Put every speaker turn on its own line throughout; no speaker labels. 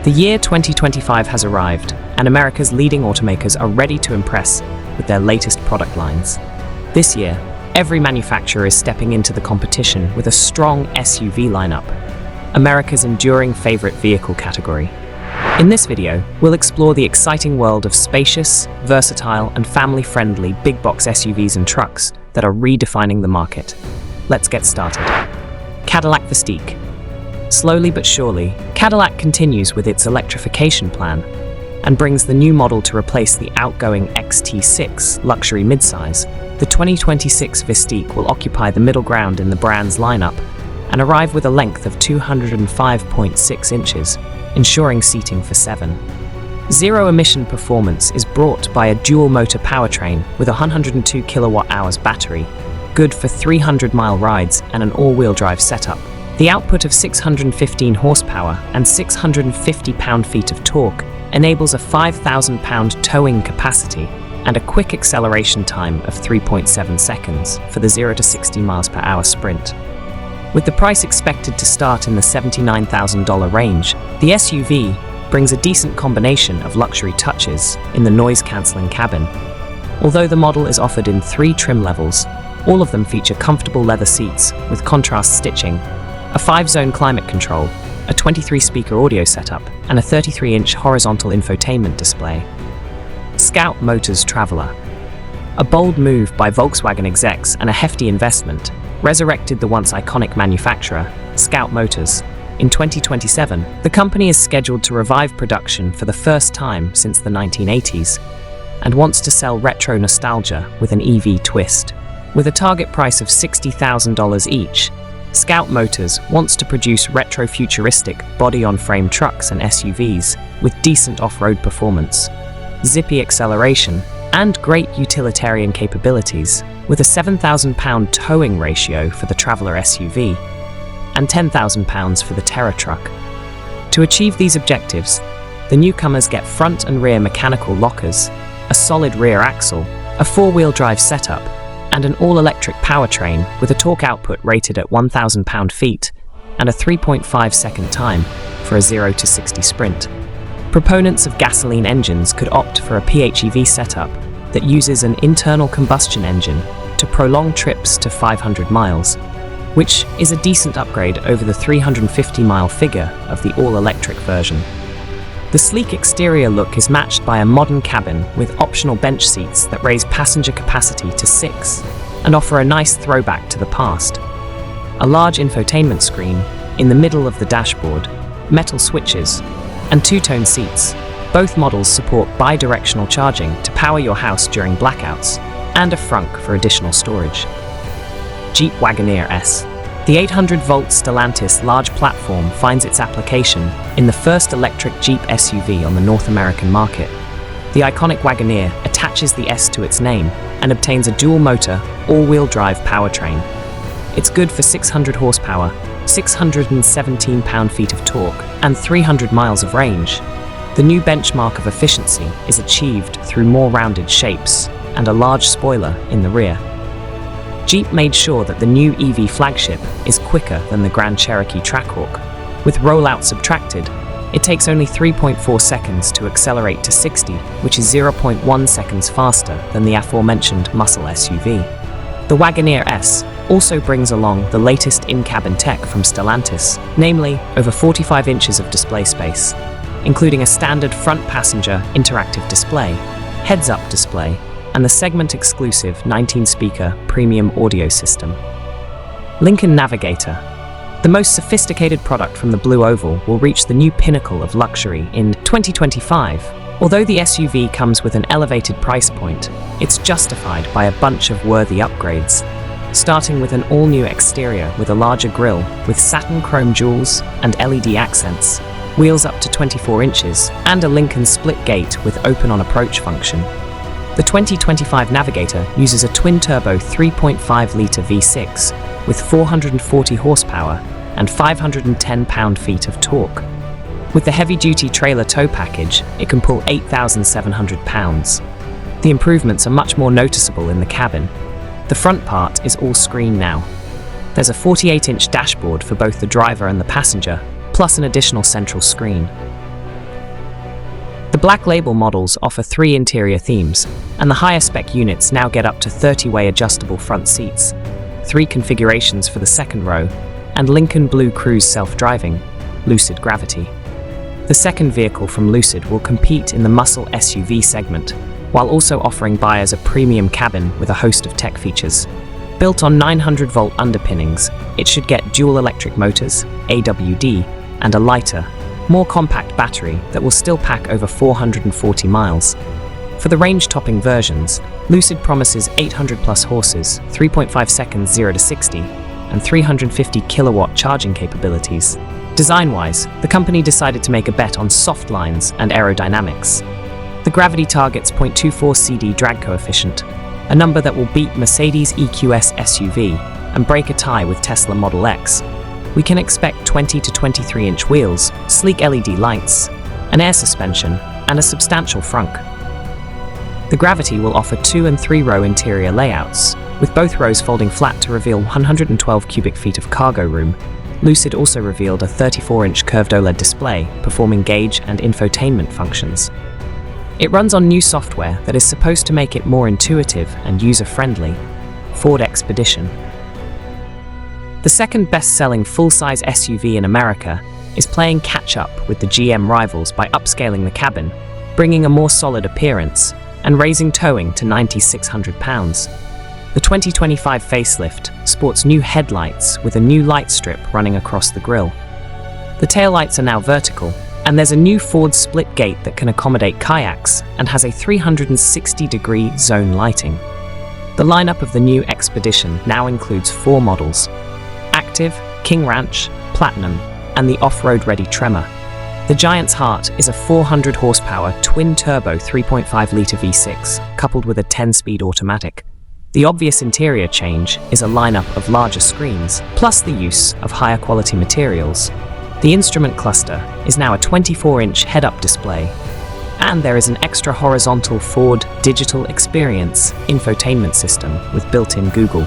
The year 2025 has arrived, and America's leading automakers are ready to impress with their latest product lines. This year, every manufacturer is stepping into the competition with a strong SUV lineup, America's enduring favorite vehicle category. In this video, we'll explore the exciting world of spacious, versatile, and family-friendly big box SUVs and trucks that are redefining the market. Let's get started. Cadillac Vistiq. Slowly but surely, Cadillac continues with its electrification plan and brings the new model to replace the outgoing XT6 luxury midsize. The 2026 Vistiq will occupy the middle ground in the brand's lineup and arrive with a length of 205.6 inches, ensuring seating for 7. Zero-emission performance is brought by a dual-motor powertrain with a 102 kilowatt-hours battery, good for 300-mile rides and an all-wheel drive setup. The output of 615 horsepower and 650 pound-feet of torque enables a 5,000-pound towing capacity and a quick acceleration time of 3.7 seconds for the 0 to 60 miles per hour sprint. With the price expected to start in the $79,000 range, the SUV brings a decent combination of luxury touches in the noise-cancelling cabin. Although the model is offered in 3 trim levels, all of them feature comfortable leather seats with contrast stitching, a 5-zone climate control, a 23-speaker audio setup, and a 33-inch horizontal infotainment display. Scout Motors Traveler. A bold move by Volkswagen execs and a hefty investment resurrected the once iconic manufacturer, Scout Motors. In 2027, the company is scheduled to revive production for the first time since the 1980s and wants to sell retro nostalgia with an EV twist. With a target price of $60,000 each, Scout Motors wants to produce retro-futuristic body-on-frame trucks and SUVs with decent off-road performance, zippy acceleration, and great utilitarian capabilities, with a 7,000-pound towing ratio for the Traveler SUV and 10,000 pounds for the Terra truck. To achieve these objectives, the newcomers get front and rear mechanical lockers, a solid rear axle, a 4-wheel drive setup, and an all-electric powertrain with a torque output rated at 1,000 pound-feet and a 3.5-second time for a 0 to 60 sprint. Proponents of gasoline engines could opt for a PHEV setup that uses an internal combustion engine to prolong trips to 500 miles, which is a decent upgrade over the 350-mile figure of the all-electric version. The sleek exterior look is matched by a modern cabin with optional bench seats that raise passenger capacity to 6 and offer a nice throwback to the past. A large infotainment screen in the middle of the dashboard, metal switches, and 2-tone seats. Both models support bi-directional charging to power your house during blackouts and a frunk for additional storage. Jeep Wagoneer S. The 800-volt Stellantis large platform finds its application in the first electric Jeep SUV on the North American market. The iconic Wagoneer attaches the S to its name and obtains a dual-motor, all-wheel drive powertrain. It's good for 600 horsepower, 617 pound-feet of torque, and 300 miles of range. The new benchmark of efficiency is achieved through more rounded shapes and a large spoiler in the rear. Jeep made sure that the new EV flagship is quicker than the Grand Cherokee Trackhawk. With rollout subtracted, it takes only 3.4 seconds to accelerate to 60, which is 0.1 seconds faster than the aforementioned muscle SUV. The Wagoneer S also brings along the latest in-cabin tech from Stellantis, namely over 45 inches of display space, including a standard front passenger interactive display, heads-up display, and the segment-exclusive 19-speaker premium audio system. Lincoln Navigator. The most sophisticated product from the Blue Oval will reach the new pinnacle of luxury in 2025. Although the SUV comes with an elevated price point, it's justified by a bunch of worthy upgrades, starting with an all-new exterior with a larger grille with satin chrome jewels and LED accents, wheels up to 24 inches, and a Lincoln split gate with open-on-approach function. The 2025 Navigator uses a twin-turbo 3.5-litre V6 with 440 horsepower and 510 pound-feet of torque. With the heavy-duty trailer tow package, it can pull 8,700 pounds. The improvements are much more noticeable in the cabin. The front part is all screen now. There's a 48-inch dashboard for both the driver and the passenger, plus an additional central screen. The Black Label models offer 3 interior themes, and the higher spec units now get up to 30-way adjustable front seats, 3 configurations for the second row, and Lincoln Blue Cruise self-driving, Lucid Gravity. The second vehicle from Lucid will compete in the muscle SUV segment, while also offering buyers a premium cabin with a host of tech features. Built on 900-volt underpinnings, it should get dual electric motors, AWD, and a lighter, more compact battery that will still pack over 440 miles. For the range-topping versions, Lucid promises 800-plus horses, 3.5 seconds 0 to 60, and 350 kilowatt charging capabilities. Design-wise, the company decided to make a bet on soft lines and aerodynamics. The Gravity targets 0.24 CD drag coefficient, a number that will beat Mercedes EQS SUV and break a tie with Tesla Model X. We can expect 20 to 23-inch wheels, sleek LED lights, an air suspension, and a substantial frunk. The Gravity will offer 2- and 3-row interior layouts, with both rows folding flat to reveal 112 cubic feet of cargo room. Lucid also revealed a 34-inch curved OLED display, performing gauge and infotainment functions. It runs on new software that is supposed to make it more intuitive and user-friendly, Ford Expedition. The second best-selling full-size SUV in America is playing catch-up with the GM rivals by upscaling the cabin, bringing a more solid appearance, and raising towing to 9,600 pounds. The 2025 facelift sports new headlights with a new light strip running across the grille. The taillights are now vertical, and there's a new Ford split gate that can accommodate kayaks and has a 360-degree zone lighting. The lineup of the new Expedition now includes 4 models: Active, King Ranch, Platinum, and the off-road ready Tremor. The Giant's Heart is a 400-horsepower twin-turbo 3.5-litre V6, coupled with a 10-speed automatic. The obvious interior change is a lineup of larger screens, plus the use of higher quality materials. The instrument cluster is now a 24-inch head-up display, and there is an extra horizontal Ford Digital Experience infotainment system with built-in Google.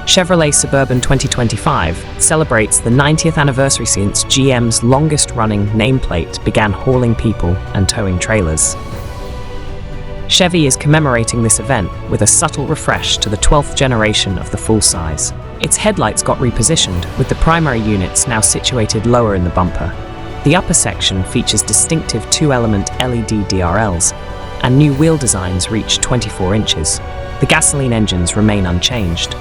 Chevrolet Suburban 2025 celebrates the 90th anniversary since GM's longest-running nameplate began hauling people and towing trailers. Chevy is commemorating this event with a subtle refresh to the 12th generation of the full-size. Its headlights got repositioned, with the primary units now situated lower in the bumper. The upper section features distinctive 2-element LED DRLs, and new wheel designs reach 24 inches. The gasoline engines remain unchanged.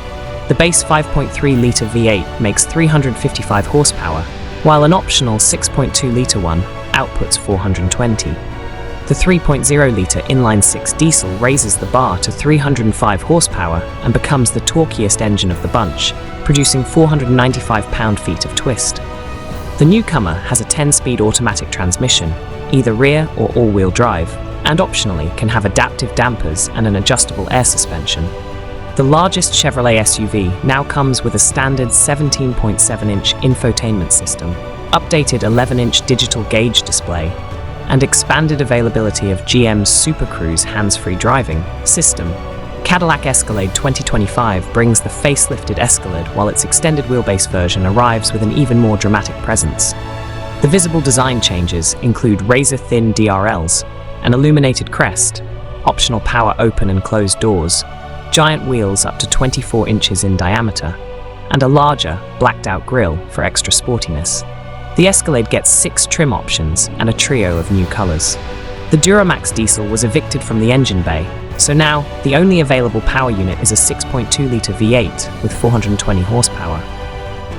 The base 5.3-litre V8 makes 355 horsepower, while an optional 6.2-litre one outputs 420. The 3.0-litre inline-6 diesel raises the bar to 305 horsepower and becomes the torquiest engine of the bunch, producing 495 pound-feet of twist. The newcomer has a 10-speed automatic transmission, either rear or all-wheel drive, and optionally can have adaptive dampers and an adjustable air suspension. The largest Chevrolet SUV now comes with a standard 17.7-inch infotainment system, updated 11-inch digital gauge display, and expanded availability of GM's Super Cruise hands-free driving system. Cadillac Escalade 2025 brings the facelifted Escalade, while its extended wheelbase version arrives with an even more dramatic presence. The visible design changes include razor-thin DRLs, an illuminated crest, optional power open and closed doors, giant wheels up to 24 inches in diameter, and a larger, blacked-out grille for extra sportiness. The Escalade gets 6 trim options and a trio of new colors. The Duramax diesel was evicted from the engine bay, so now the only available power unit is a 6.2-litre V8 with 420 horsepower.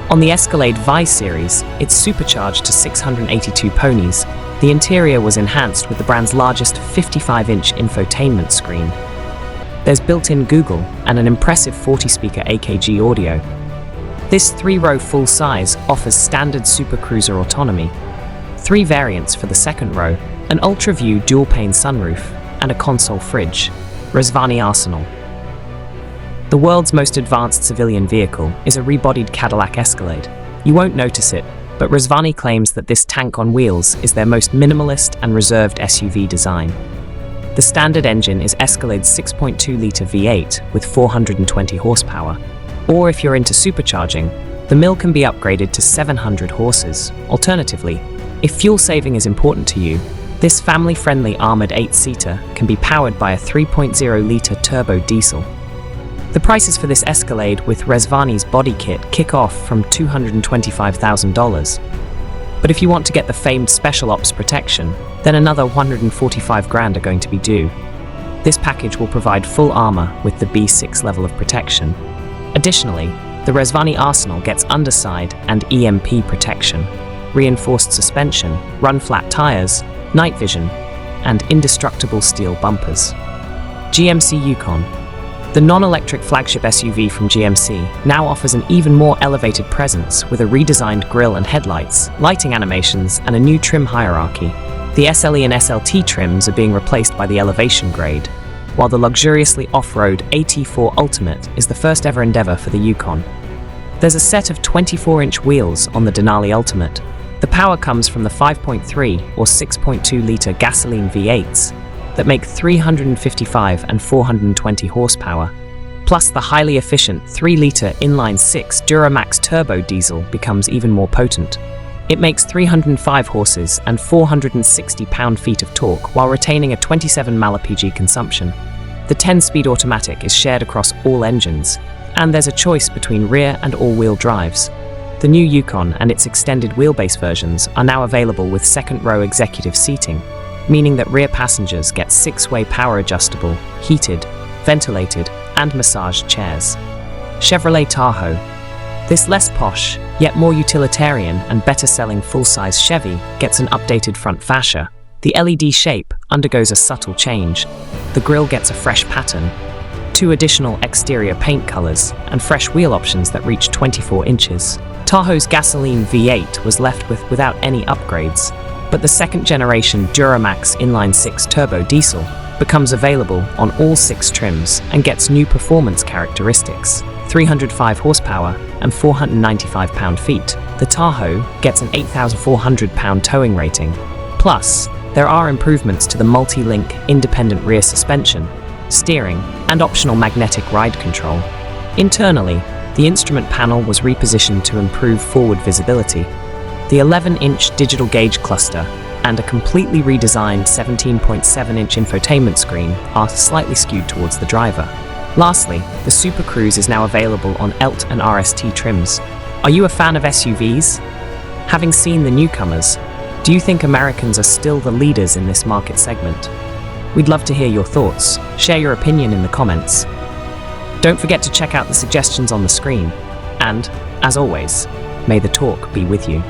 On the Escalade Vi series, it's supercharged to 682 ponies. The interior was enhanced with the brand's largest 55-inch infotainment screen. There's built-in Google and an impressive 40-speaker AKG audio. This 3-row full-size offers standard Super Cruiser autonomy, 3 variants for the second row, an ultra-view dual-pane sunroof, and a console fridge. Rezvani Arsenal. The world's most advanced civilian vehicle is a rebodied Cadillac Escalade. You won't notice it, but Rezvani claims that this tank on wheels is their most minimalist and reserved SUV design. The standard engine is Escalade's 6.2-litre V8 with 420 horsepower. Or if you're into supercharging, the mill can be upgraded to 700 horses. Alternatively, if fuel saving is important to you, This family-friendly armored 8-seater can be powered by a 3.0-litre turbo diesel. The prices for this Escalade with Rezvani's body kit kick off from $225,000. But if you want to get the famed special ops protection, then another $145,000 are going to be due. This package will provide full armor with the B6 level of protection. Additionally, the Rezvani Arsenal gets underside and EMP protection, reinforced suspension, run-flat tires, night vision, and indestructible steel bumpers. GMC Yukon. The non-electric flagship SUV from GMC now offers an even more elevated presence with a redesigned grille and headlights, lighting animations, and a new trim hierarchy. The SLE and SLT trims are being replaced by the Elevation grade, while the luxuriously off-road AT4 Ultimate is the first ever endeavor for the Yukon. There's a set of 24-inch wheels on the Denali Ultimate. The power comes from the 5.3 or 6.2-litre gasoline V8s that make 355 and 420 horsepower, plus the highly efficient 3-litre inline-6 Duramax turbo diesel becomes even more potent. It makes 305 horses and 460 pound-feet of torque while retaining a 27 mpg consumption. The 10-speed automatic is shared across all engines, and there's a choice between rear and all-wheel drives. The new Yukon and its extended wheelbase versions are now available with second-row executive seating, meaning that rear passengers get 6-way power-adjustable, heated, ventilated, and massaged chairs. Chevrolet Tahoe. This less posh, yet more utilitarian and better-selling full-size Chevy gets an updated front fascia. The LED shape undergoes a subtle change. The grille gets a fresh pattern, 2 additional exterior paint colors, and fresh wheel options that reach 24 inches. Tahoe's gasoline V8 was left without any upgrades, but the second-generation Duramax inline-6 turbo diesel becomes available on all 6 trims and gets new performance characteristics, 305 horsepower and 495 pound-feet. The Tahoe gets an 8,400 pound towing rating. Plus, there are improvements to the multi-link independent rear suspension, steering, and optional magnetic ride control. Internally, the instrument panel was repositioned to improve forward visibility. The 11-inch digital gauge cluster and a completely redesigned 17.7-inch infotainment screen are slightly skewed towards the driver. Lastly, the Super Cruise is now available on ELT and RST trims. Are you a fan of SUVs? Having seen the newcomers, do you think Americans are still the leaders in this market segment? We'd love to hear your thoughts. Share your opinion in the comments. Don't forget to check out the suggestions on the screen. And, as always, may the talk be with you.